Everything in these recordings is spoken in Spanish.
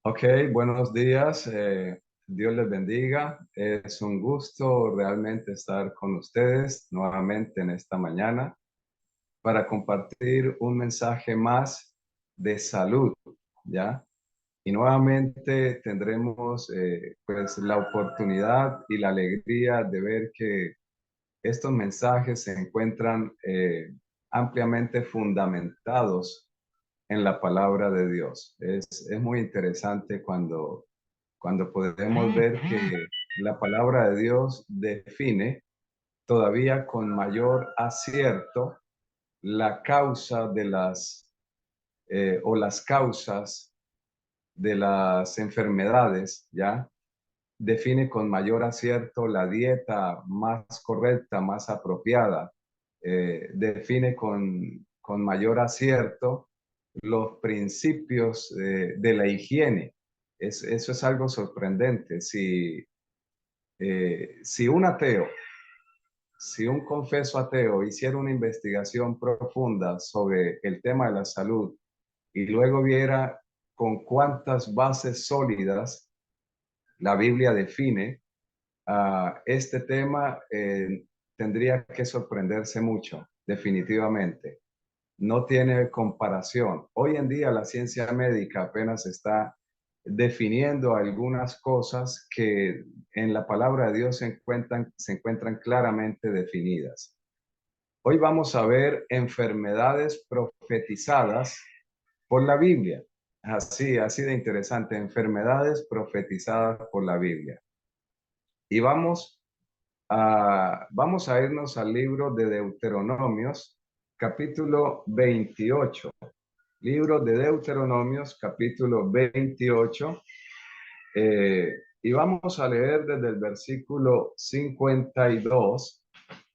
Ok, buenos días. Dios les bendiga. Es un gusto realmente estar con ustedes nuevamente en esta mañana para compartir un mensaje más de salud, ¿ya? Y nuevamente tendremos pues la oportunidad y la alegría de ver que estos mensajes se encuentran ampliamente fundamentados en la palabra de Dios. Es muy interesante cuando podemos ver que la palabra de Dios define todavía con mayor acierto la causa de o las causas de las enfermedades, ¿ya? Define con mayor acierto la dieta más correcta, más apropiada. Define con mayor acierto los principios de la higiene. Eso es algo sorprendente. Si un ateo, si un confeso ateo hiciera una investigación profunda sobre el tema de la salud y luego viera con cuántas bases sólidas la Biblia define este tema, tendría que sorprenderse mucho, definitivamente. No tiene comparación. Hoy en día la ciencia médica apenas está definiendo algunas cosas que en la palabra de Dios se encuentran claramente definidas. Hoy vamos a ver enfermedades profetizadas por la Biblia. Así de interesante, enfermedades profetizadas por la Biblia. Y vamos a irnos al libro de Deuteronomios, capítulo 28. Libro de Deuteronomios, capítulo 28. Y vamos a leer desde el versículo 52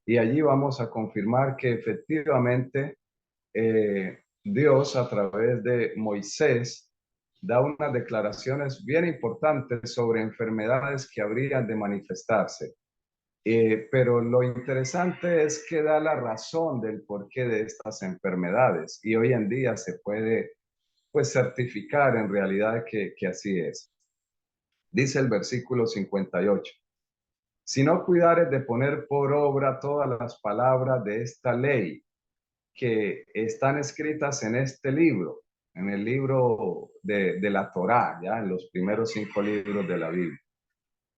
y allí vamos a confirmar que efectivamente Dios a través de Moisés da unas declaraciones bien importantes sobre enfermedades que habrían de manifestarse. Pero lo interesante es que da la razón del porqué de estas enfermedades y hoy en día se puede pues certificar en realidad que así es. Dice el versículo 58. Si no cuidares de poner por obra todas las palabras de esta ley que están escritas en este libro, en el libro de la Torá, ya en los primeros 5 libros de la Biblia,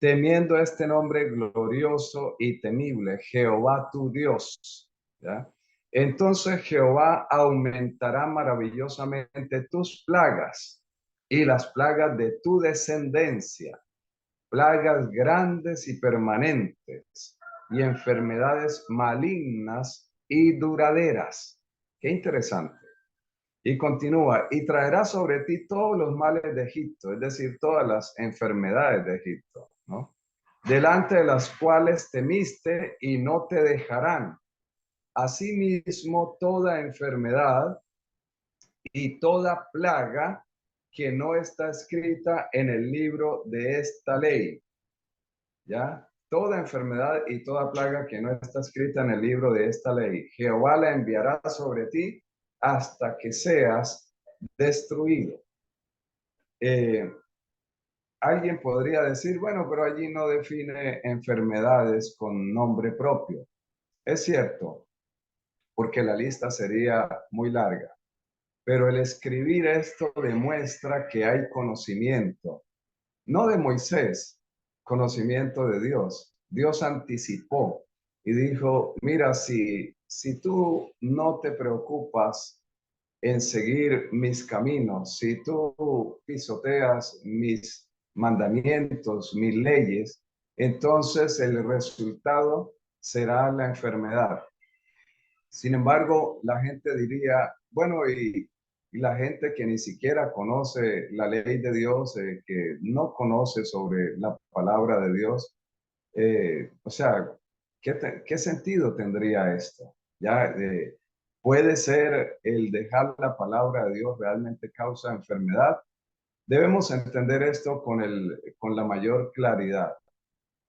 temiendo este nombre glorioso y temible, Jehová tu Dios, ¿ya? Entonces Jehová aumentará maravillosamente tus plagas y las plagas de tu descendencia, plagas grandes y permanentes y enfermedades malignas y duraderas. Qué interesante. Y continúa, y traerá sobre ti todos los males de Egipto, es decir, todas las enfermedades de Egipto, ¿no? Delante de las cuales temiste y no te dejarán. Asimismo, toda enfermedad y toda plaga que no está escrita en el libro de esta ley, ¿ya? Toda enfermedad y toda plaga que no está escrita en el libro de esta ley, Jehová la enviará sobre ti hasta que seas destruido. Eh, Alguien podría decir, bueno, pero allí no define enfermedades con nombre propio. Es cierto, porque la lista sería muy larga, pero el escribir esto demuestra que hay conocimiento, no de Moisés, conocimiento de Dios. Dios anticipó y dijo, mira, si tú no te preocupas en seguir mis caminos, si tú pisoteas mis mandamientos, mis leyes, entonces el resultado será la enfermedad. Sin embargo, la gente diría, bueno, y la gente que ni siquiera conoce la ley de Dios, que no conoce sobre la palabra de Dios, o sea, ¿qué sentido tendría esto? Ya, ¿puede ser el dejar la palabra de Dios realmente causa enfermedad? Debemos entender esto con la mayor claridad.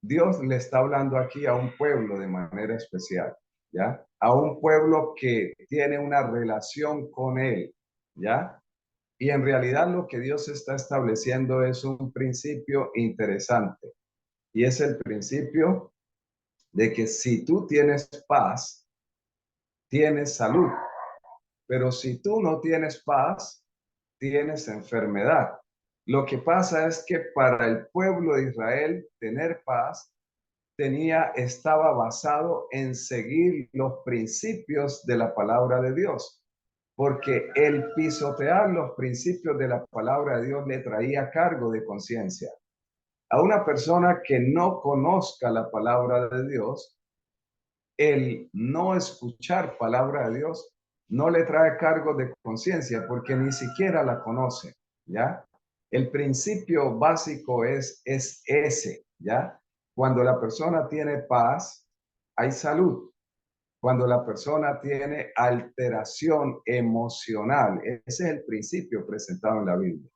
Dios le está hablando aquí a un pueblo de manera especial, ¿ya? A un pueblo que tiene una relación con Él, ¿ya? Y en realidad lo que Dios está estableciendo es un principio interesante. Y es el principio de que si tú tienes paz, tienes salud. Pero si tú no tienes paz, tienes enfermedad. Lo que pasa es que para el pueblo de Israel tener paz estaba basado en seguir los principios de la palabra de Dios, porque el pisotear los principios de la palabra de Dios le traía cargo de conciencia. A una persona que no conozca la palabra de Dios, el no escuchar palabra de Dios no le trae cargo de conciencia porque ni siquiera la conoce, ¿ya? El principio básico es ese, ¿ya? Cuando la persona tiene paz, hay salud. Cuando la persona tiene alteración emocional, ese es el principio presentado en la Biblia.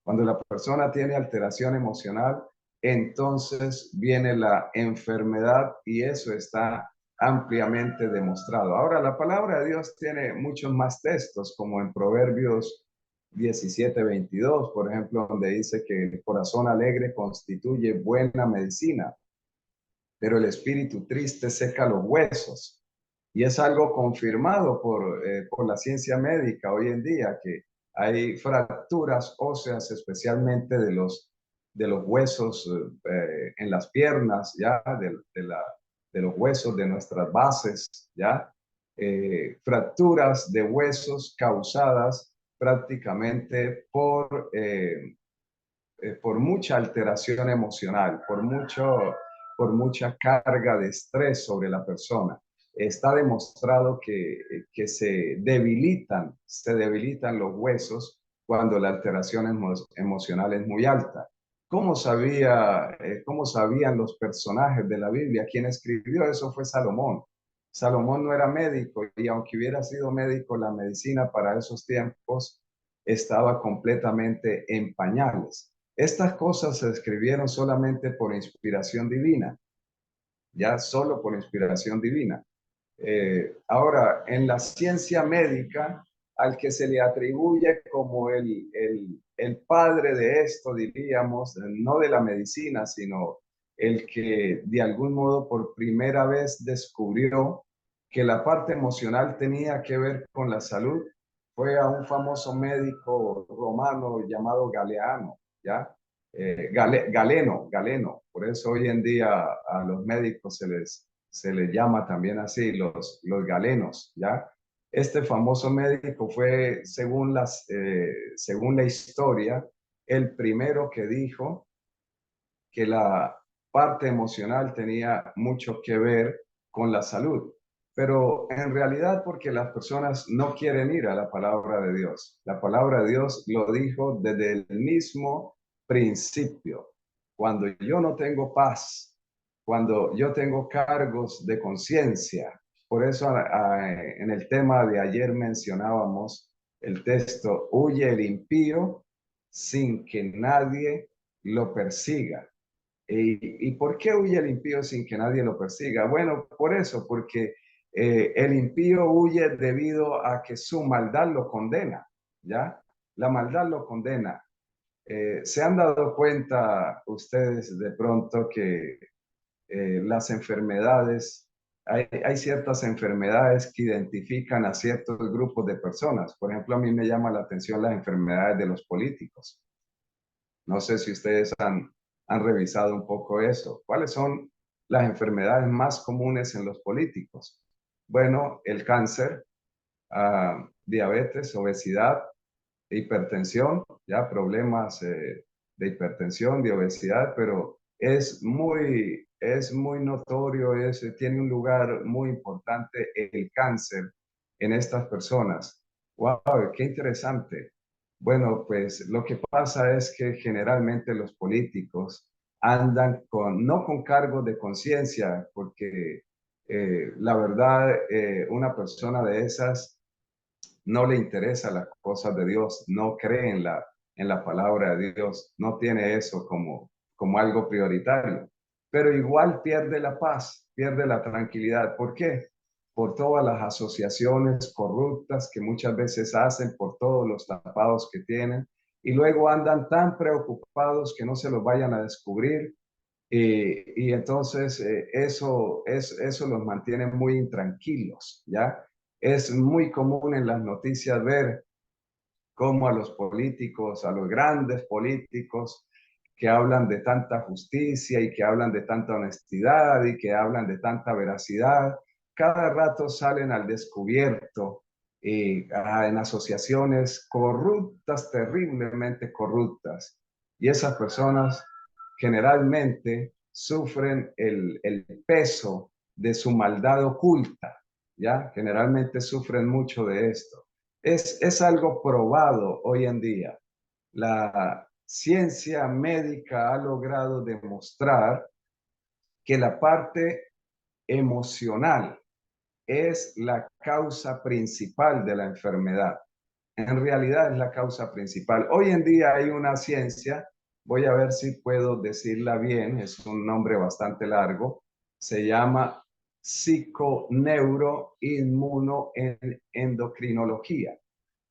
Cuando la persona tiene alteración emocional, entonces viene la enfermedad y eso está ampliamente demostrado. Ahora, la palabra de Dios tiene muchos más textos, como en Proverbios 17:22, por ejemplo, donde dice que el corazón alegre constituye buena medicina, pero el espíritu triste seca los huesos. Y es algo confirmado por la ciencia médica hoy en día, que hay fracturas óseas, especialmente de los huesos en las piernas, ya, de los huesos de nuestras bases, ya, fracturas de huesos causadas prácticamente por mucha alteración emocional, por mucha carga de estrés sobre la persona. Está demostrado que se debilitan los huesos cuando la alteración emocional es muy alta. ¿Cómo sabían los personajes de la Biblia? Quien escribió eso fue Salomón. Salomón no era médico y aunque hubiera sido médico, la medicina para esos tiempos estaba completamente en pañales. Estas cosas se escribieron solamente por inspiración divina, ya solo por inspiración divina. Ahora, en la ciencia médica, al que se le atribuye como el padre de esto, diríamos, no de la medicina, sino el que de algún modo por primera vez descubrió que la parte emocional tenía que ver con la salud, fue a un famoso médico romano llamado Galeano, ¿ya? Galeno. Por eso hoy en día a los médicos se les llama también así, los galenos, ¿ya? Este famoso médico fue, según la historia, el primero que dijo que la parte emocional tenía mucho que ver con la salud. Pero en realidad porque las personas no quieren ir a la palabra de Dios. La palabra de Dios lo dijo desde el mismo principio. Cuando yo no tengo paz, cuando yo tengo cargos de conciencia. Por eso en el tema de ayer mencionábamos el texto, huye el impío sin que nadie lo persiga. ¿Y por qué huye el impío sin que nadie lo persiga? Bueno, por eso, porque el impío huye debido a que su maldad lo condena, ¿ya? La maldad lo condena. ¿Se han dado cuenta ustedes de pronto que las enfermedades, hay ciertas enfermedades que identifican a ciertos grupos de personas? Por ejemplo, a mí me llama la atención las enfermedades de los políticos. No sé si ustedes han revisado un poco eso. ¿Cuáles son las enfermedades más comunes en los políticos? Bueno, el cáncer, diabetes, obesidad, hipertensión, ya problemas de hipertensión, de obesidad, pero es muy notorio, tiene un lugar muy importante el cáncer en estas personas. ¡Wow! ¡Qué interesante! Bueno, pues lo que pasa es que generalmente los políticos andan no con cargo de conciencia, porque la verdad, una persona de esas no le interesa las cosas de Dios, no cree en la palabra de Dios, no tiene eso como algo prioritario, pero igual pierde la paz, pierde la tranquilidad. ¿Por qué? por todas las asociaciones corruptas que muchas veces hacen, por todos los tapados que tienen, y luego andan tan preocupados que no se los vayan a descubrir, y entonces eso los mantiene muy intranquilos, ¿ya? Es muy común en las noticias ver cómo a los políticos, a los grandes políticos que hablan de tanta justicia y que hablan de tanta honestidad y que hablan de tanta veracidad, cada rato salen al descubierto en asociaciones corruptas, terriblemente corruptas. Y esas personas generalmente sufren el peso de su maldad oculta, ¿ya? Generalmente sufren mucho de esto. Es algo probado hoy en día. La ciencia médica ha logrado demostrar que la parte emocional es la causa principal de la enfermedad. En realidad es la causa principal. Hoy en día hay una ciencia, voy a ver si puedo decirla bien, es un nombre bastante largo, se llama psiconeuroinmunoendocrinología.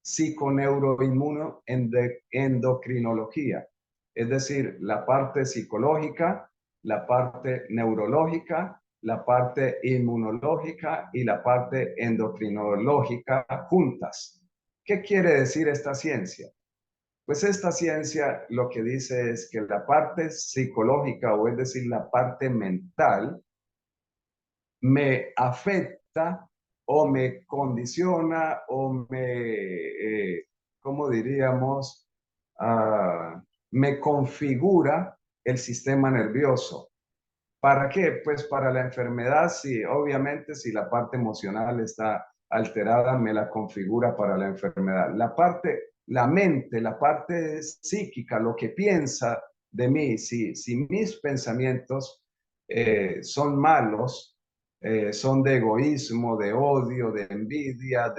Psiconeuroinmunoendocrinología, es decir, la parte psicológica, la parte neurológica, la parte inmunológica y la parte endocrinológica juntas. ¿Qué quiere decir esta ciencia? Pues esta ciencia lo que dice es que la parte psicológica, o es decir, la parte mental, me afecta o me condiciona o ¿cómo diríamos? Me configura el sistema nervioso. ¿Para qué? Pues para la enfermedad, sí, obviamente si la parte emocional está alterada, me la configura para la enfermedad. La mente, la parte psíquica, lo que piensa de mí, si mis pensamientos son malos, son de egoísmo, de odio, de envidia,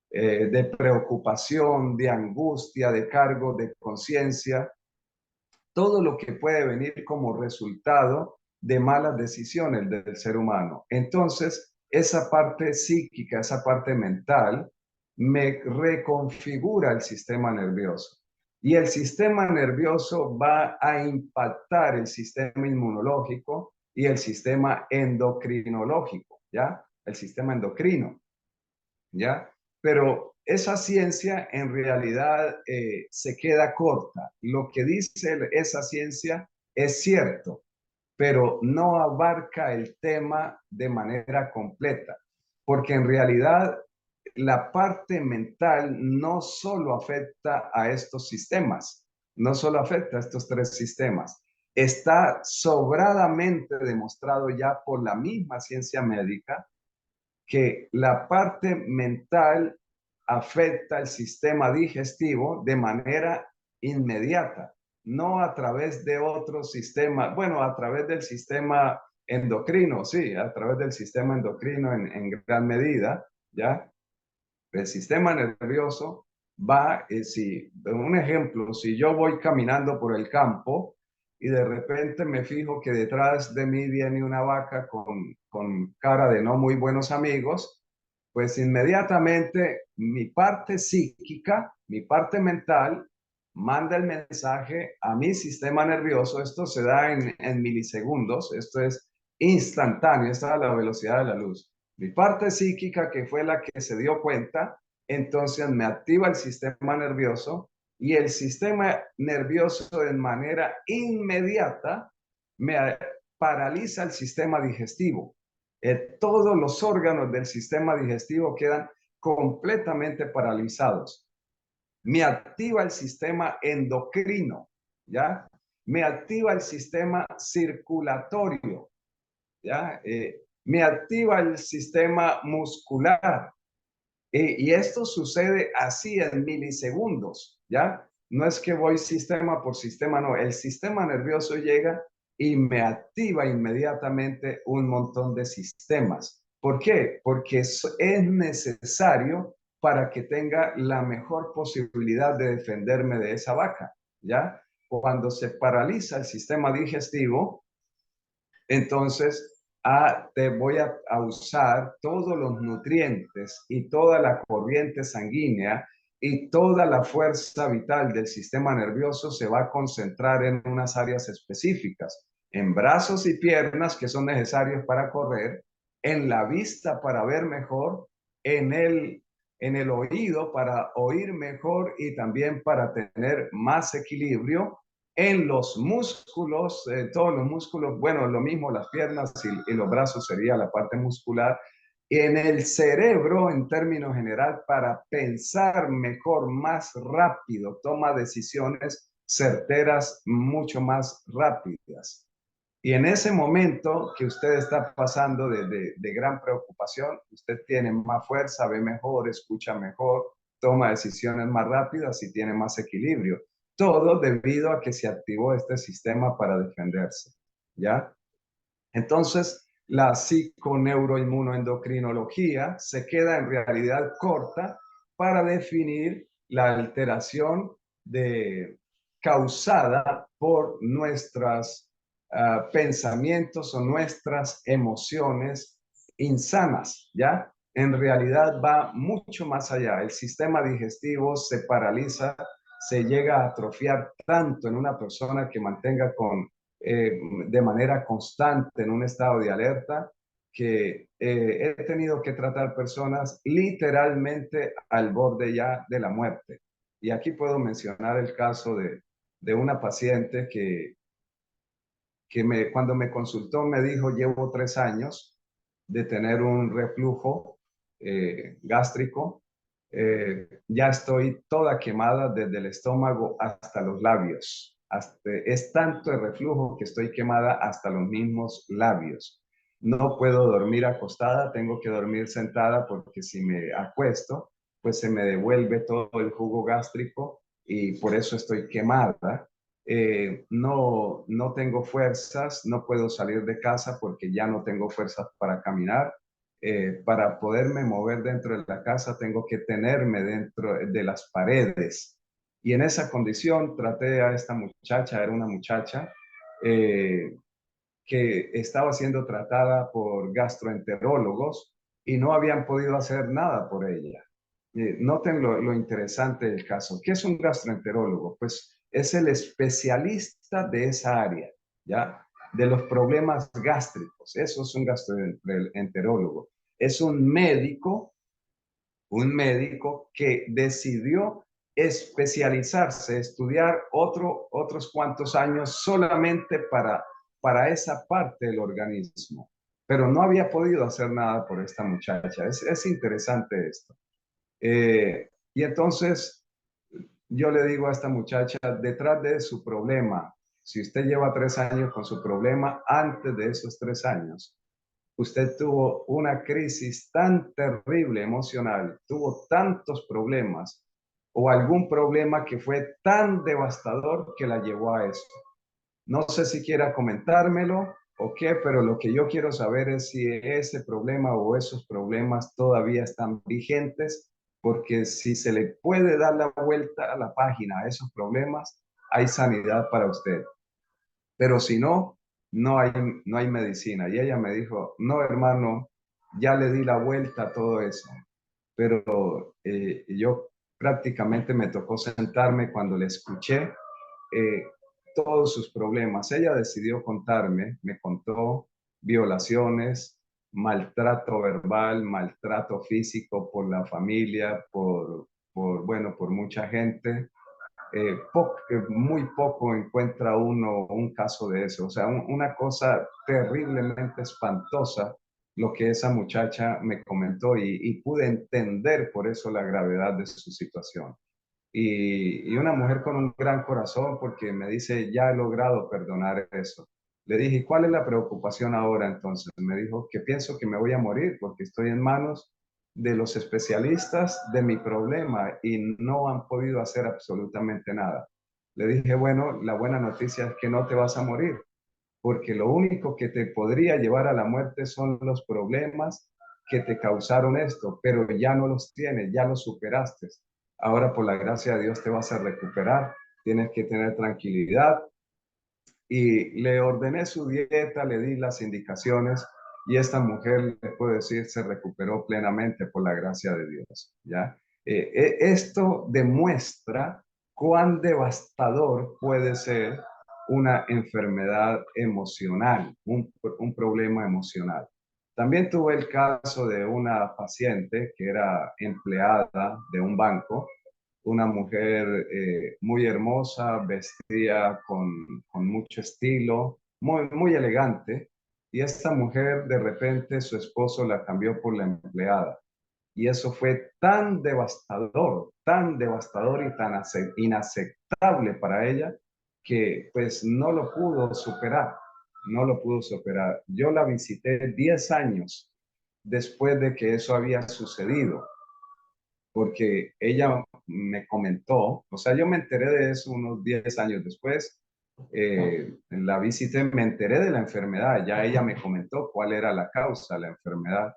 de preocupación, de angustia, de cargo, de conciencia, todo lo que puede venir como resultado de malas decisiones del ser humano. Entonces, esa parte psíquica, esa parte mental, me reconfigura el sistema nervioso. Y el sistema nervioso va a impactar el sistema inmunológico y el sistema endocrinológico, ¿ya? El sistema endocrino, ¿ya? Pero esa ciencia en realidad se queda corta. Lo que dice esa ciencia es cierto, pero no abarca el tema de manera completa, porque en realidad la parte mental no solo afecta a estos sistemas, no solo afecta a estos tres sistemas. Está sobradamente demostrado ya por la misma ciencia médica que la parte mental afecta el sistema digestivo de manera inmediata, no a través de otro sistema, bueno, a través del sistema endocrino, sí, a través del sistema endocrino en gran medida, ¿ya? El sistema nervioso va, si, un ejemplo, si yo voy caminando por el campo y de repente me fijo que detrás de mí viene una vaca con cara de no muy buenos amigos, pues inmediatamente mi parte psíquica, mi parte mental, manda el mensaje a mi sistema nervioso. Esto se da en milisegundos, esto es instantáneo, esta es la velocidad de la luz. Mi parte psíquica, que fue la que se dio cuenta, entonces me activa el sistema nervioso y el sistema nervioso de manera inmediata me paraliza el sistema digestivo. Todos los órganos del sistema digestivo quedan completamente paralizados. Me activa el sistema endocrino, ¿ya? Me activa el sistema circulatorio, ¿ya? Me activa el sistema muscular. Y esto sucede así en milisegundos, ¿ya? No es que voy sistema por sistema, no. El sistema nervioso llega y me activa inmediatamente un montón de sistemas. ¿Por qué? Porque es necesario para que tenga la mejor posibilidad de defenderme de esa vaca, ¿ya? Cuando se paraliza el sistema digestivo, entonces te voy a usar todos los nutrientes y toda la corriente sanguínea y toda la fuerza vital del sistema nervioso se va a concentrar en unas áreas específicas, en brazos y piernas que son necesarios para correr, en la vista para ver mejor, en el oído para oír mejor y también para tener más equilibrio en los músculos, todos los músculos, bueno, lo mismo las piernas y los brazos sería la parte muscular, y en el cerebro en términos general para pensar mejor, más rápido, toma decisiones certeras mucho más rápidas. Y en ese momento que usted está pasando de gran preocupación, usted tiene más fuerza, ve mejor, escucha mejor, toma decisiones más rápidas y tiene más equilibrio. Todo debido a que se activó este sistema para defenderse, ¿ya? Entonces, la psiconeuroinmunoendocrinología se queda en realidad corta para definir la alteración causada por nuestros pensamientos o nuestras emociones insanas, ¿ya? En realidad va mucho más allá. El sistema digestivo se paraliza, se llega a atrofiar tanto en una persona que mantenga de manera constante en un estado de alerta, que he tenido que tratar personas literalmente al borde ya de la muerte. Y aquí puedo mencionar el caso de una paciente cuando me consultó me dijo, llevo 3 años de tener un reflujo gástrico, ya estoy toda quemada desde el estómago hasta los labios. Es tanto el reflujo que estoy quemada hasta los mismos labios. No puedo dormir acostada, tengo que dormir sentada porque si me acuesto, pues se me devuelve todo el jugo gástrico y por eso estoy quemada. No tengo fuerzas, no puedo salir de casa porque ya no tengo fuerzas para caminar. Para poderme mover dentro de la casa tengo que tenerme dentro de las paredes. Y en esa condición traté a esta muchacha, era una muchacha que estaba siendo tratada por gastroenterólogos y no habían podido hacer nada por ella. Noten lo interesante del caso. ¿Qué es un gastroenterólogo? Pues es el especialista de esa área, ¿ya? De los problemas gástricos. Eso es un gastroenterólogo. Es un médico que decidió especializarse, estudiar otros cuantos años solamente para esa parte del organismo. Pero no había podido hacer nada por esta muchacha. Es interesante esto. Y entonces yo le digo a esta muchacha, detrás de su problema, si usted lleva 3 años con su problema, antes de esos 3 años, usted tuvo una crisis tan terrible emocional, tuvo tantos problemas o algún problema que fue tan devastador que la llevó a eso. No sé si quiera comentármelo o qué, pero lo que yo quiero saber es si ese problema o esos problemas todavía están vigentes, porque si se le puede dar la vuelta a la página a esos problemas, hay sanidad para usted. Pero si no, no hay medicina. Y ella me dijo, no, hermano, ya le di la vuelta a todo eso. Pero yo prácticamente me tocó sentarme cuando le escuché eh, todos sus problemas. Ella decidió contarme, me contó violaciones, maltrato verbal, maltrato físico por la familia, bueno, por mucha gente. Muy poco encuentra uno un caso de eso. O sea, una cosa terriblemente espantosa lo que esa muchacha me comentó y pude entender por eso la gravedad de su situación. Y una mujer con un gran corazón porque me dice, ya he logrado perdonar eso. Le dije, ¿cuál es la preocupación ahora entonces? Me dijo que pienso que me voy a morir porque estoy en manos de los especialistas de mi problema y no han podido hacer absolutamente nada. Le dije, bueno, la buena noticia es que no te vas a morir, porque lo único que te podría llevar a la muerte son los problemas que te causaron esto, pero ya no los tienes, ya los superaste. Ahora, por la gracia de Dios, te vas a recuperar, tienes que tener tranquilidad. Y le ordené su dieta, le di las indicaciones y esta mujer, le puedo decir, se recuperó plenamente por la gracia de Dios, ¿ya? Esto demuestra cuán devastador puede ser una enfermedad emocional, un problema emocional. También tuve el caso de una paciente que era empleada de un banco, una mujer muy hermosa, vestida con mucho estilo, muy elegante, y esta mujer de repente su esposo la cambió por la empleada. Y eso fue tan devastador y tan inaceptable para ella que pues no lo pudo superar, no lo pudo superar. Yo la visité 10 años después de que eso había sucedido, porque ella me comentó, o sea, yo me enteré de eso unos 10 años después, la visité, me enteré de la enfermedad, ya ella me comentó cuál era la causa de la enfermedad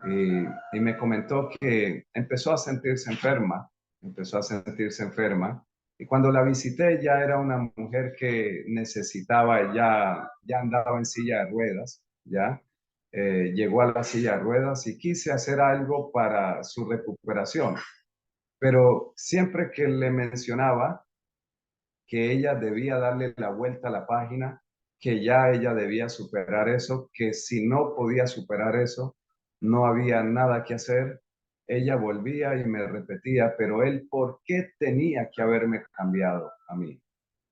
y me comentó que empezó a sentirse enferma. Y cuando la visité ya era una mujer que necesitaba, ya andaba en silla de ruedas, ya. Llegó a la silla de ruedas y quise hacer algo para su recuperación. Pero siempre que le mencionaba que ella debía darle la vuelta a la página, que ya ella debía superar eso, que si no podía superar eso, no había nada que hacer. Ella volvía y me repetía, pero él, ¿por qué tenía que haberme cambiado a mí?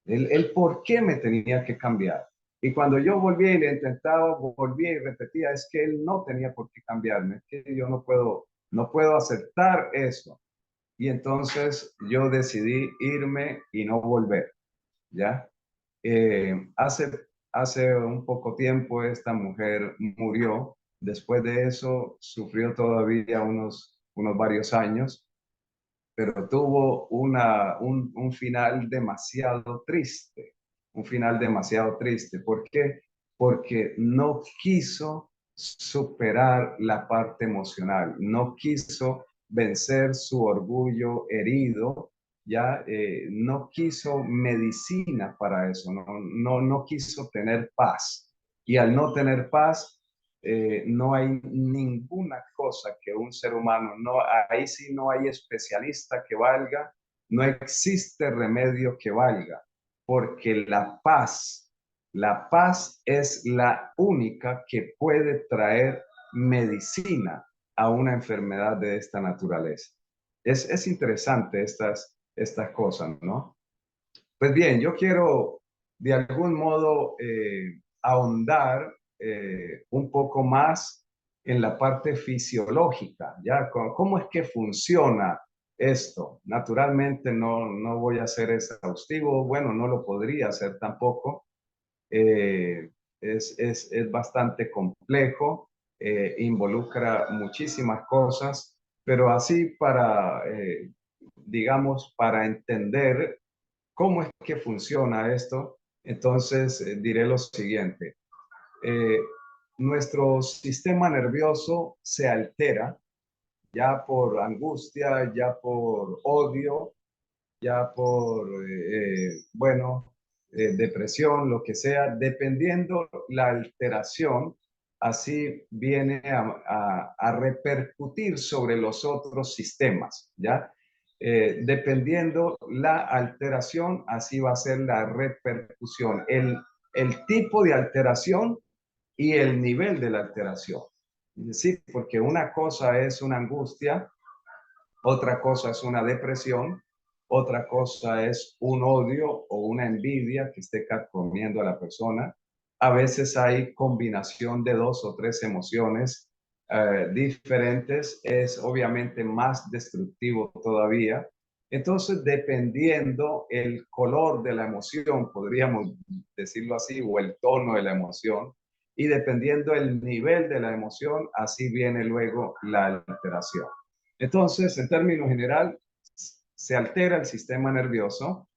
Él, ¿por qué me tenía que cambiar? Y cuando yo volvía y le intentaba, volvía y repetía, es que él no tenía por qué cambiarme, es que yo no puedo aceptar eso. Y entonces yo decidí irme y no volver. ¿Ya? Hace un poco tiempo esta mujer murió. Después de eso sufrió todavía unos varios años, pero tuvo un final demasiado triste, un final demasiado triste. ¿Por qué? Porque no quiso superar la parte emocional, no quiso vencer su orgullo herido, ya no quiso medicina para eso, no quiso tener paz. Y al no tener paz, no hay ninguna cosa que un ser humano, no, ahí sí no hay especialista que valga, no existe remedio que valga, porque la paz es la única que puede traer medicina a una enfermedad de esta naturaleza. Es interesante estas cosas, ¿no? Pues bien, yo quiero de algún modo ahondar un poco más en la parte fisiológica, ¿ya? ¿Cómo es que funciona esto? Naturalmente no voy a ser exhaustivo, bueno, no lo podría hacer tampoco. Eh, es bastante complejo, involucra muchísimas cosas, pero así digamos, para entender ¿cómo es que funciona esto? Entonces, diré lo siguiente. Eh, Nuestro sistema nervioso se altera ya por angustia, ya por odio, ya por, depresión, lo que sea, dependiendo la alteración, así viene a repercutir sobre los otros sistemas, ¿ya? Dependiendo la alteración, así va a ser la repercusión, el tipo de alteración y el nivel de la alteración. Sí, porque una cosa es una angustia, otra cosa es una depresión, otra cosa es un odio o una envidia que esté carcomiendo a la persona. A veces hay combinación de dos o tres emociones diferentes, es obviamente más destructivo todavía. Entonces, dependiendo el color de la emoción, podríamos decirlo así, o el tono de la emoción, y dependiendo el nivel de la emoción, así viene luego la alteración. Entonces, en términos general, se altera el sistema nervioso,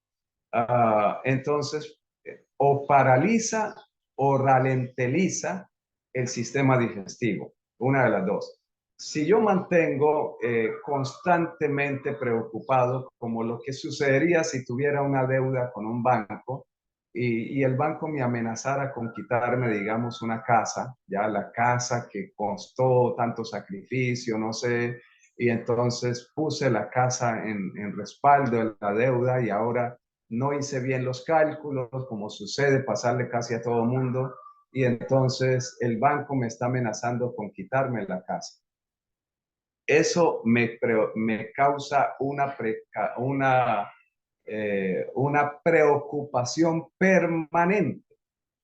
entonces o paraliza o ralentiza el sistema digestivo, una de las dos. Si yo mantengo constantemente preocupado, como lo que sucedería si tuviera una deuda con un banco, y el banco me amenazara con quitarme, digamos, una casa, ya la casa que costó tanto sacrificio, no sé, y entonces puse la casa en respaldo de la deuda y ahora no hice bien los cálculos, como sucede pasarle casi a todo mundo, y entonces el banco me está amenazando con quitarme la casa. Eso me causa una preocupación permanente,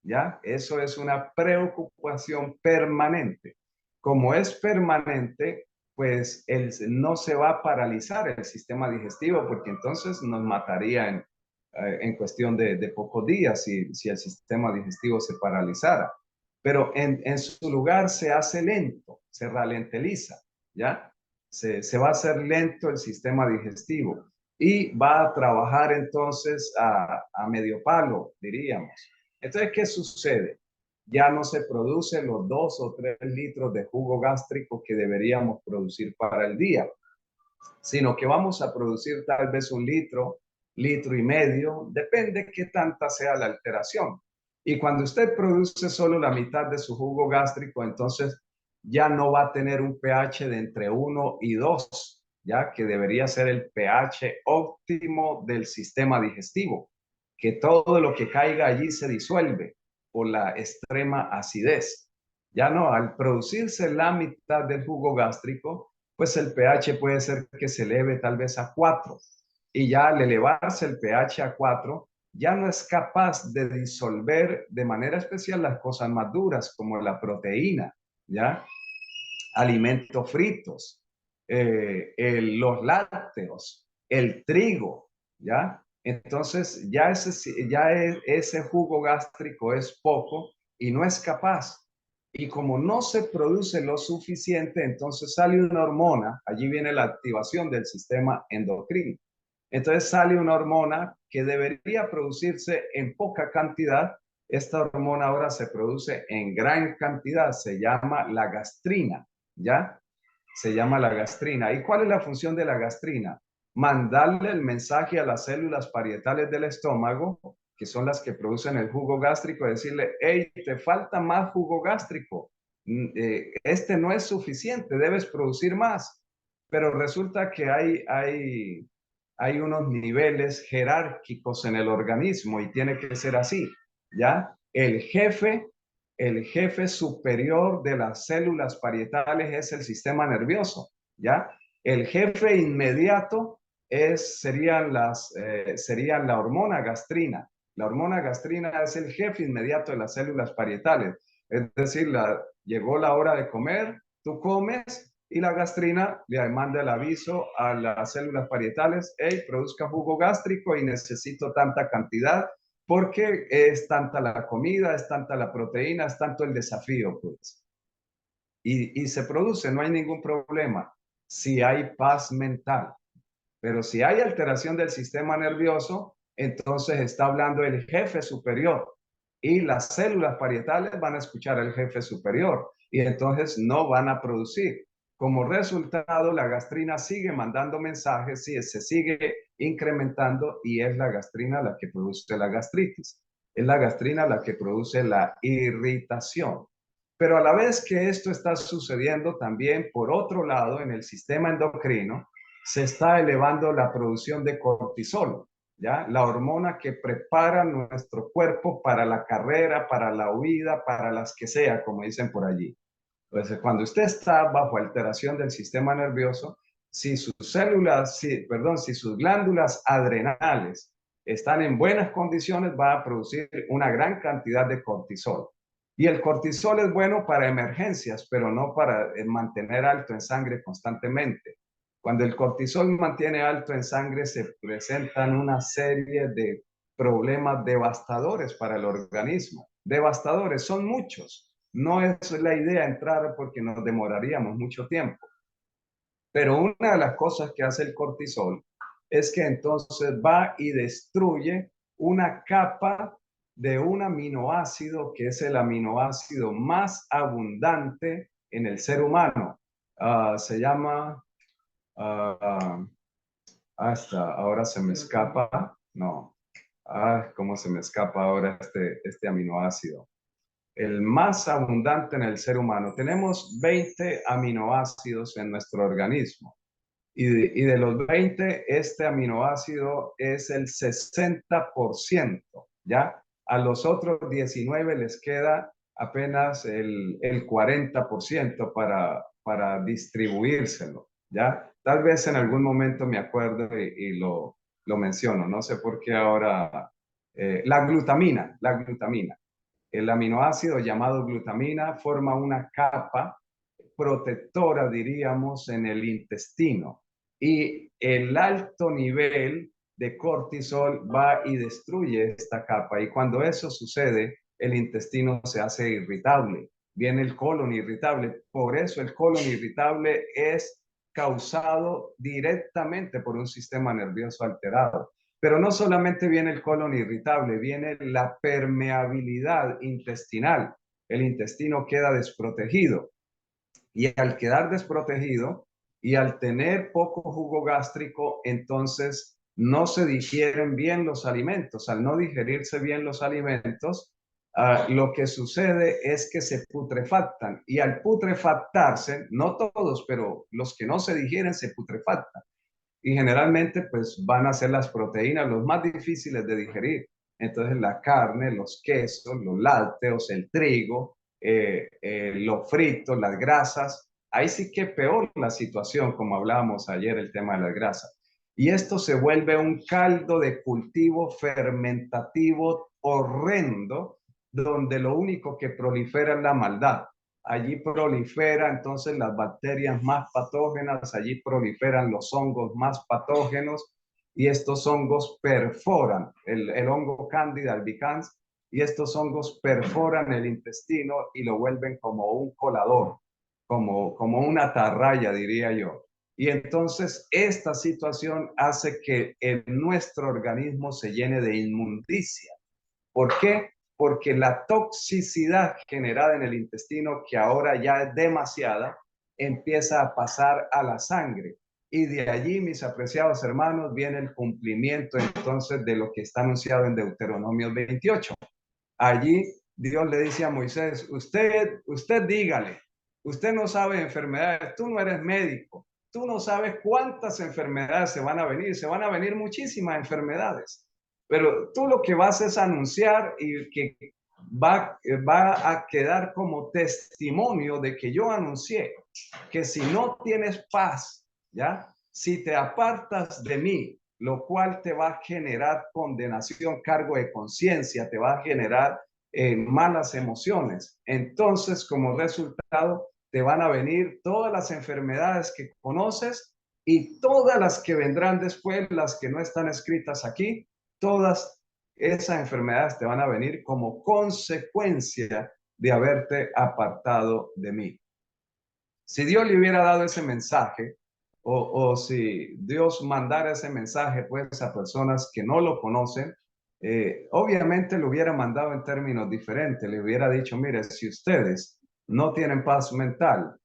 ¿ya? Eso es una preocupación permanente. Como es permanente, pues no se va a paralizar el sistema digestivo, porque entonces nos mataría en cuestión de pocos días si el sistema digestivo se paralizara. Pero en su lugar se hace lento, se ralentiza, ¿ya? Se va a hacer lento el sistema digestivo y va a trabajar entonces a medio palo, diríamos. Entonces, ¿qué sucede? Ya no se producen los 2 o 3 litros de jugo gástrico que deberíamos producir para el día, sino que vamos a producir tal vez 1 litro, litro y medio, depende qué tanta sea la alteración. Y cuando usted produce solo la mitad de su jugo gástrico, entonces ya no va a tener un pH de entre 1 y 2, ya que debería ser el pH óptimo del sistema digestivo, que todo lo que caiga allí se disuelve por la extrema acidez. Ya no, al producirse la mitad del jugo gástrico, pues el pH puede ser que se eleve tal vez a 4 y ya al elevarse el pH a 4 ya no es capaz de disolver de manera especial las cosas más duras como la proteína, ¿ya? Alimentos fritos, los lácteos, el trigo, ¿ya? Entonces ese jugo gástrico es poco y no es capaz. Y como no se produce lo suficiente, entonces sale una hormona, allí viene la activación del sistema endocrino. Entonces sale una hormona que debería producirse en poca cantidad. Esta hormona ahora se produce en gran cantidad, se llama la gastrina, ¿ya? Se llama la gastrina. ¿Y cuál es la función de la gastrina? Mandarle el mensaje a las células parietales del estómago, que son las que producen el jugo gástrico, decirle, hey, te falta más jugo gástrico, este no es suficiente, debes producir más. Pero resulta que hay unos niveles jerárquicos en el organismo y tiene que ser así, ¿ya? El jefe superior de las células parietales es el sistema nervioso, ¿ya? El jefe inmediato serían la hormona gastrina. La hormona gastrina es el jefe inmediato de las células parietales. Es decir, llegó la hora de comer, tú comes y la gastrina le manda el aviso a las células parietales, hey, produzca jugo gástrico y necesito tanta cantidad porque es tanta la comida, es tanta la proteína, es tanto el desafío, pues. Y se produce, no hay ningún problema si hay paz mental. Pero si hay alteración del sistema nervioso, entonces está hablando el jefe superior y las células parietales van a escuchar al jefe superior y entonces no van a producir. Como resultado, la gastrina sigue mandando mensajes y se sigue incrementando y es la gastrina la que produce la gastritis. Es la gastrina la que produce la irritación. Pero a la vez que esto está sucediendo también, por otro lado, en el sistema endocrino, se está elevando la producción de cortisol, ¿ya? La hormona que prepara nuestro cuerpo para la carrera, para la huida, para las que sea, como dicen por allí. Entonces, cuando usted está bajo alteración del sistema nervioso, si sus células, si sus glándulas adrenales están en buenas condiciones, va a producir una gran cantidad de cortisol. Y el cortisol es bueno para emergencias, pero no para mantener alto en sangre constantemente. Cuando el cortisol mantiene alto en sangre, se presentan una serie de problemas devastadores para el organismo. Devastadores, son muchos. No es la idea entrar porque nos demoraríamos mucho tiempo. Pero una de las cosas que hace el cortisol es que entonces va y destruye una capa de un aminoácido que es el aminoácido más abundante en el ser humano. Se llama, hasta ahora se me escapa, no, cómo se me escapa ahora este aminoácido. El más abundante en el ser humano. Tenemos 20 aminoácidos en nuestro organismo. Y de los 20, este aminoácido es el 60%, ¿ya? A los otros 19 les queda apenas el 40% para distribuírselo, ¿ya? Tal vez en algún momento me acuerdo y lo menciono, no sé por qué ahora. La glutamina. El aminoácido llamado glutamina forma una capa protectora, diríamos, en el intestino. Y el alto nivel de cortisol va y destruye esta capa. Y cuando eso sucede, el intestino se hace irritable. Viene el colon irritable. Por eso el colon irritable es causado directamente por un sistema nervioso alterado. Pero no solamente viene el colon irritable, viene la permeabilidad intestinal. El intestino queda desprotegido. Y al quedar desprotegido y al tener poco jugo gástrico, entonces no se digieren bien los alimentos. Al no digerirse bien los alimentos, lo que sucede es que se putrefactan. Y al putrefactarse, no todos, pero los que no se digieren se putrefactan. Y generalmente pues van a ser las proteínas los más difíciles de digerir. Entonces la carne, los quesos, los lácteos, el trigo, los fritos, las grasas, ahí sí que peor la situación, como hablábamos ayer, el tema de las grasas. Y esto se vuelve un caldo de cultivo fermentativo horrendo, donde lo único que prolifera es la maldad. Allí prolifera entonces las bacterias más patógenas, allí proliferan los hongos más patógenos y estos hongos perforan el hongo Candida albicans, y estos hongos perforan el intestino y lo vuelven como un colador, como una atarraya, diría yo. Y entonces esta situación hace que nuestro organismo se llene de inmundicia. ¿Por qué? Porque la toxicidad generada en el intestino, que ahora ya es demasiada, empieza a pasar a la sangre. Y de allí, mis apreciados hermanos, viene el cumplimiento entonces de lo que está anunciado en Deuteronomio 28. Allí Dios le dice a Moisés, usted dígale, usted no sabe de enfermedades, tú no eres médico, tú no sabes cuántas enfermedades se van a venir muchísimas enfermedades, pero tú lo que vas es anunciar y que va a quedar como testimonio de que yo anuncié que si no tienes paz, ¿ya? Si te apartas de mí, lo cual te va a generar condenación, cargo de conciencia, te va a generar malas emociones. Entonces, como resultado, te van a venir todas las enfermedades que conoces y todas las que vendrán después, las que no están escritas aquí, todas esas enfermedades te van a venir como consecuencia de haberte apartado de mí. Si Dios le hubiera dado ese mensaje, o si Dios mandara ese mensaje pues a personas que no lo conocen, obviamente lo hubiera mandado en términos diferentes. Le hubiera dicho, mire, si ustedes no tienen paz mental,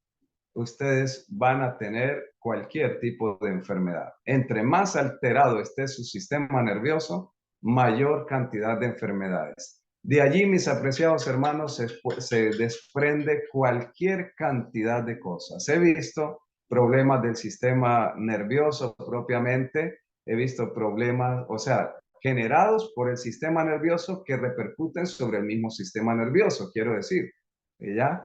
ustedes van a tener cualquier tipo de enfermedad. Entre más alterado esté su sistema nervioso, mayor cantidad de enfermedades. De allí, mis apreciados hermanos, se desprende cualquier cantidad de cosas. He visto problemas del sistema nervioso propiamente, he visto problemas, o sea, generados por el sistema nervioso que repercuten sobre el mismo sistema nervioso, quiero decir, ¿ya?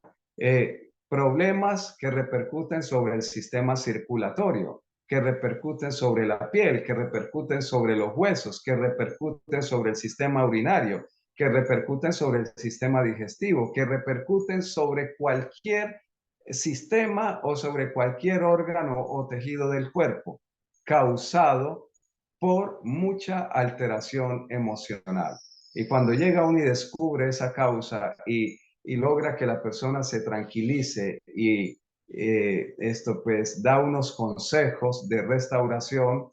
Problemas que repercuten sobre el sistema circulatorio, que repercuten sobre la piel, que repercuten sobre los huesos, que repercuten sobre el sistema urinario, que repercuten sobre el sistema digestivo, que repercuten sobre cualquier sistema o sobre cualquier órgano o tejido del cuerpo, causado por mucha alteración emocional. Y cuando llega uno y descubre esa causa y logra que la persona se tranquilice y esto pues da unos consejos de restauración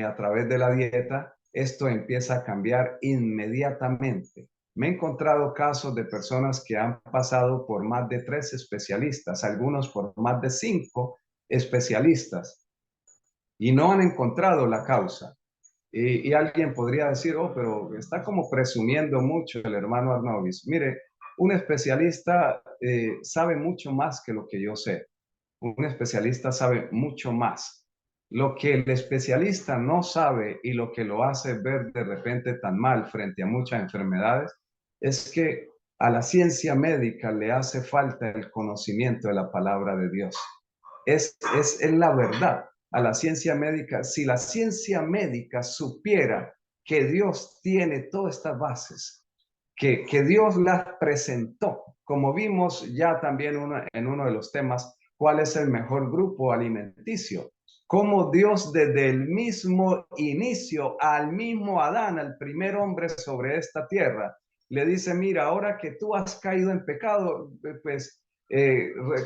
a través de la dieta, esto empieza a cambiar inmediatamente. Me he encontrado casos de personas que han pasado por más de 3 especialistas, algunos por más de 5 especialistas y no han encontrado la causa. Y alguien podría decir, oh, pero está como presumiendo mucho el hermano Arnovis. Mire, un especialista sabe mucho más que lo que yo sé. Un especialista sabe mucho más. Lo que el especialista no sabe y lo que lo hace ver de repente tan mal frente a muchas enfermedades es que a la ciencia médica le hace falta el conocimiento de la palabra de Dios. Es la verdad. A la ciencia médica, si la ciencia médica supiera que Dios tiene todas estas bases, que Dios las presentó, como vimos ya también en uno de los temas, cuál es el mejor grupo alimenticio, cómo Dios desde el mismo inicio al mismo Adán, al primer hombre sobre esta tierra, le dice, mira, ahora que tú has caído en pecado, pues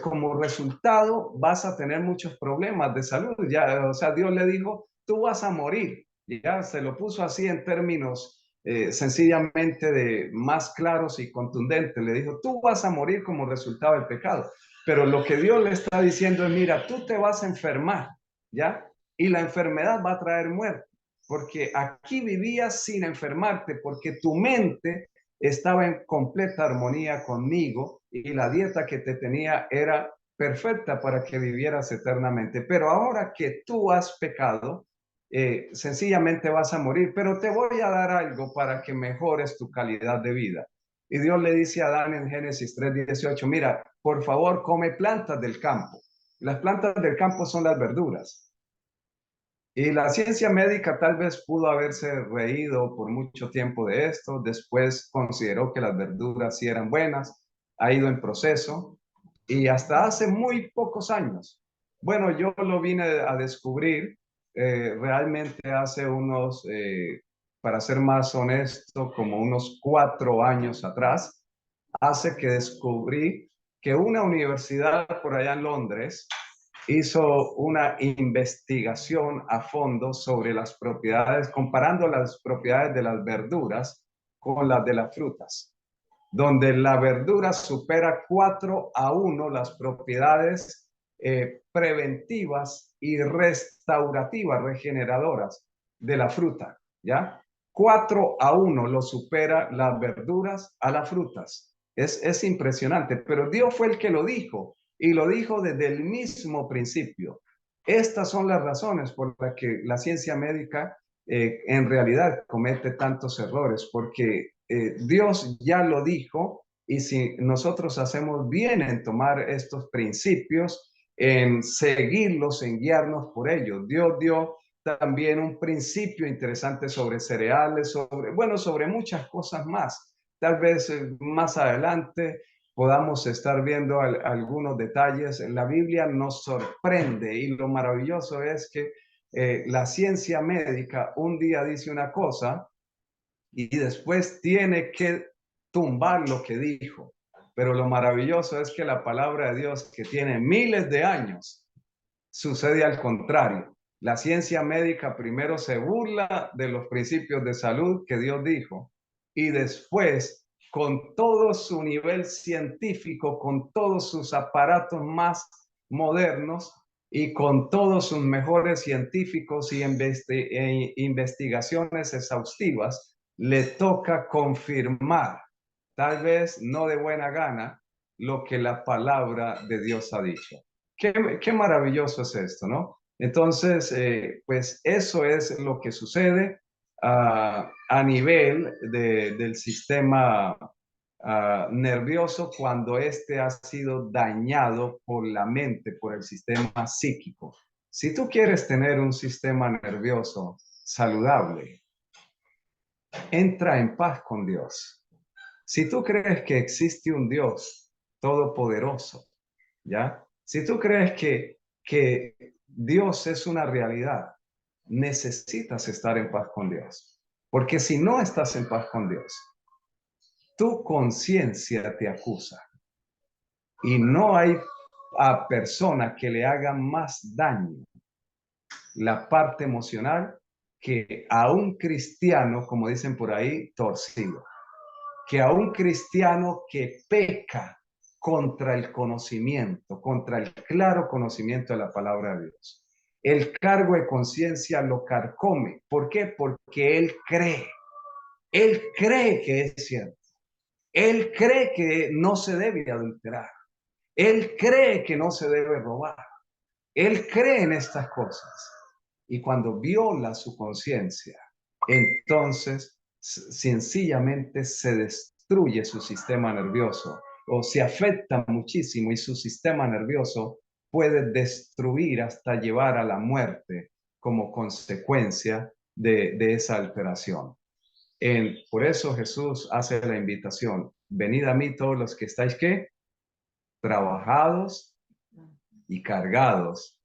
como resultado vas a tener muchos problemas de salud. Ya, o sea, Dios le dijo, tú vas a morir. Ya se lo puso así en términos sencillamente de más claros y contundentes. Le dijo, tú vas a morir como resultado del pecado. Pero lo que Dios le está diciendo es, mira, tú te vas a enfermar, ¿ya? Y la enfermedad va a traer muerte, porque aquí vivías sin enfermarte, porque tu mente estaba en completa armonía conmigo y la dieta que te tenía era perfecta para que vivieras eternamente. Pero ahora que tú has pecado, sencillamente vas a morir, pero te voy a dar algo para que mejores tu calidad de vida. Y Dios le dice a Adán en Génesis 3:18, mira, por favor, come plantas del campo. Las plantas del campo son las verduras. Y la ciencia médica tal vez pudo haberse reído por mucho tiempo de esto, después consideró que las verduras sí eran buenas, ha ido en proceso y hasta hace muy pocos años. Bueno, yo lo vine a descubrir realmente hace unos, para ser más honesto, como unos 4 años atrás, hace que descubrí que una universidad por allá en Londres hizo una investigación a fondo sobre las propiedades, comparando las propiedades de las verduras con las de las frutas, donde la verdura supera 4-1 las propiedades preventivas y restaurativas, regeneradoras de la fruta, ¿ya? 4-1 lo supera las verduras a las frutas. Es impresionante, pero Dios fue el que lo dijo y lo dijo desde el mismo principio. Estas son las razones por las que la ciencia médica en realidad comete tantos errores, porque Dios ya lo dijo y si nosotros hacemos bien en tomar estos principios, en seguirlos, en guiarnos por ellos. Dios dio también un principio interesante sobre cereales, sobre muchas cosas más. Tal vez más adelante podamos estar viendo algunos detalles. La Biblia nos sorprende y lo maravilloso es que la ciencia médica un día dice una cosa y después tiene que tumbar lo que dijo. Pero lo maravilloso es que la palabra de Dios, que tiene miles de años, sucede al contrario. La ciencia médica primero se burla de los principios de salud que Dios dijo y después, con todo su nivel científico, con todos sus aparatos más modernos y con todos sus mejores científicos y investigaciones exhaustivas, le toca confirmar, tal vez no de buena gana, lo que la palabra de Dios ha dicho. Qué maravilloso es esto, ¿no? Entonces, pues eso es lo que sucede a nivel del sistema nervioso cuando éste ha sido dañado por la mente, por el sistema psíquico. Si tú quieres tener un sistema nervioso saludable, entra en paz con Dios. Si tú crees que existe un Dios todopoderoso, ¿ya? Si tú crees que Dios es una realidad, necesitas estar en paz con Dios. Porque si no estás en paz con Dios, tu conciencia te acusa. Y no hay a persona que le haga más daño la parte emocional que a un cristiano, como dicen por ahí, torcido. Que a un cristiano que peca contra el conocimiento, contra el claro conocimiento de la palabra de Dios. El cargo de conciencia lo carcome. ¿Por qué? Porque él cree. Él cree que es cierto. Él cree que no se debe adulterar. Él cree que no se debe robar. Él cree en estas cosas. Y cuando viola su conciencia, entonces sencillamente se destruye su sistema nervioso o se afecta muchísimo y su sistema nervioso puede destruir hasta llevar a la muerte como consecuencia de esa alteración. Por eso Jesús hace la invitación: venid a mí todos los que estáis, ¿qué? Trabajados y cargados,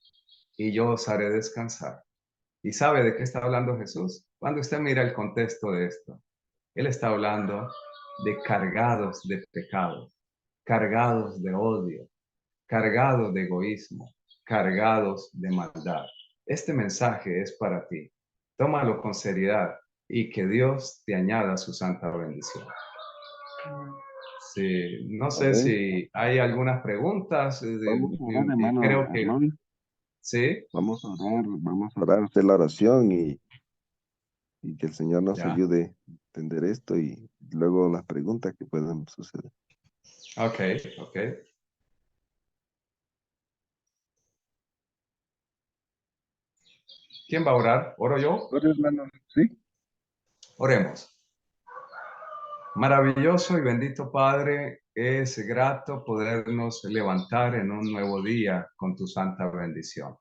y yo os haré descansar. ¿Y sabe de qué está hablando Jesús? Cuando usted mira el contexto de esto, Él está hablando de cargados de pecado, cargados de odio, cargados de egoísmo, cargados de maldad. Este mensaje es para ti. Tómalo con seriedad y que Dios te añada su santa bendición. Sí, no sé Amén. si hay algunas preguntas. Vamos a orar, Creo hermano que Arnold. sí. Vamos a orar, hacer la oración y que el Señor nos Ya. ayude a entender esto y luego las preguntas que puedan suceder. Ok, ok. ¿Quién va a orar? ¿Oro yo? Hola, hermano. Sí. Oremos. Maravilloso y bendito Padre, es grato podernos levantar en un nuevo día con tu santa bendición.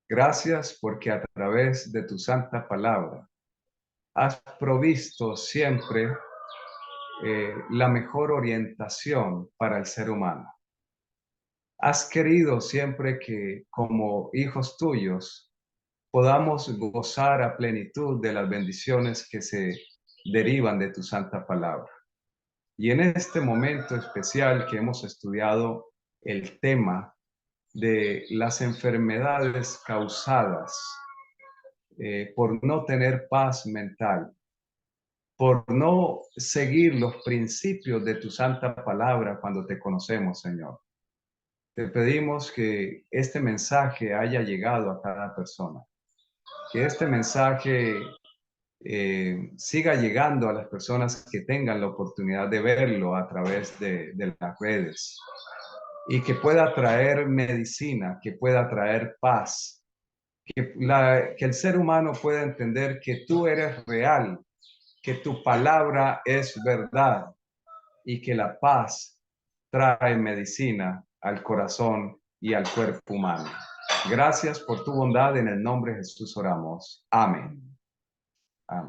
Gracias porque a través de tu santa palabra has provisto siempre la mejor orientación para el ser humano. Has querido siempre que como hijos tuyos podamos gozar a plenitud de las bendiciones que se derivan de tu santa palabra. Y en este momento especial que hemos estudiado el tema de las enfermedades causadas por no tener paz mental, por no seguir los principios de tu santa palabra cuando te conocemos, Señor. Te pedimos que este mensaje haya llegado a cada persona, que este mensaje siga llegando a las personas que tengan la oportunidad de verlo a través de las redes y que pueda traer medicina, que pueda traer paz, que el ser humano pueda entender que tú eres real, que tu palabra es verdad y que la paz trae medicina al corazón y al cuerpo humano. Gracias por tu bondad, en el nombre de Jesús oramos. Amén. Amén.